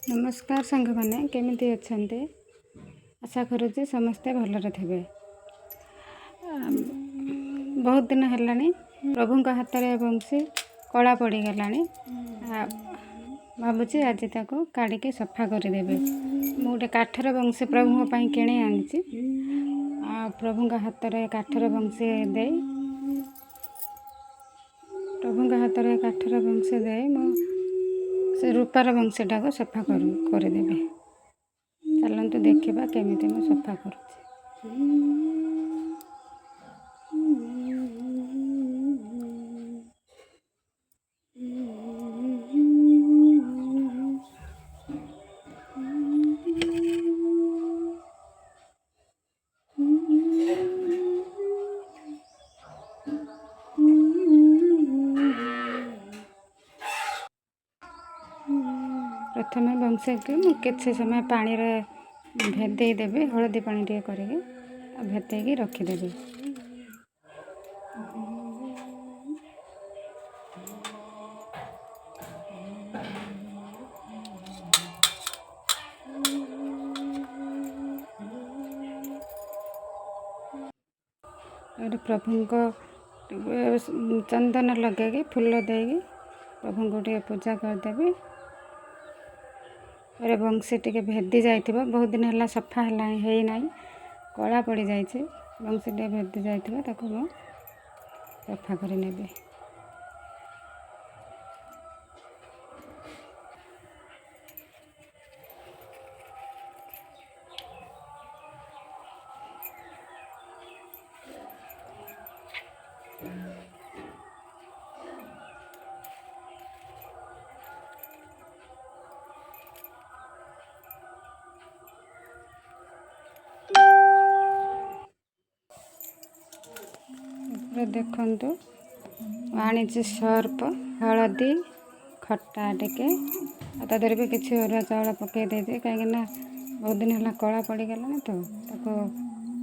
नमस्कार सांग मैंने केमिति अच्छे आशा करुँचे समस्ते भलरे थे। बहुत दिन है प्रभु हाथ में बंशी कला पड़गला भावुँ आज ताको काढ़ी सफा करदेवे। मुझे काठर बंशी प्रभु किणी आनी प्रभु हाथ में काठर बंशी दे प्रभु हाथ में काठर बंशी दे से रूपार बंशीटा को सफा करदेवे। चलतु देखा केमिति मैं सफा करुँची। प्रथम बंशी को किसी समय पानी रे भेदेदेवी हलदी पानी टे करके भेदेगी रखीदेवी। प्रभु को चंदन लगे फूल देगी प्रभु को टे पूजा करदेवी। और बंशी टे भेदी जाए बहुत दिन है सफा है ना कला पड़ जाए बंशी टे भेदी जाए सफा कर नेबे। देखु आनी सर्फ हलदी खट्टा टिके तादर भी किसी अरुआ चाउल पकई दे कहीं बहुत दिन है कला पड़गला तो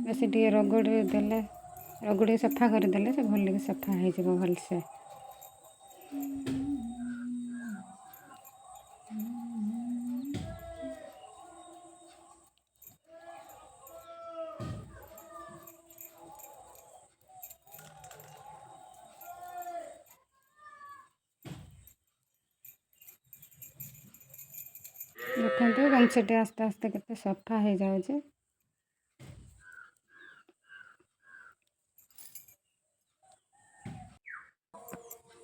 बेस टे रगड़ी देले रगड़ी सफा करदे से भल सफा हो भलसे। देखते बंशी टे आस्ते आस्ते केते सफा हो जाए।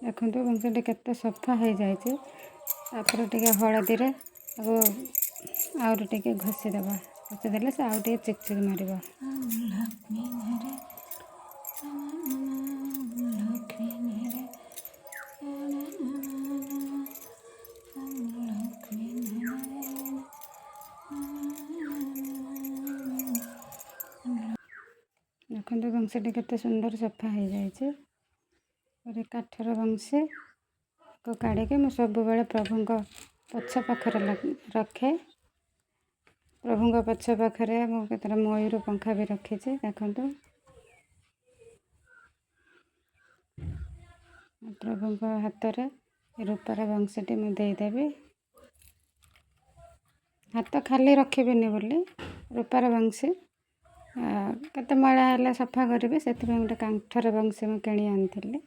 देखो बंशी टे केते सफा हो जाए। हलदी रे आउर टे घसीदेवा घसीदेले से आउ टे चिकचिक मार। देखते बंशी टे केते सुंदर सफा हो जाए। और काठर बंशी को काढ़ी के मुझे सब बेले प्रभु पछ पाखरे रखे। प्रभु पछ पाखरे मुझे मयूर पंखा भी रखी। देखु प्रभु हाथ में रूपार बंशी टी मुदेदेवी। हाथ खाली रखिबिनी बोली रूपार बंशी केते मैला है सफा करी से गोटे काठर बंशी मुझे किणी आनी।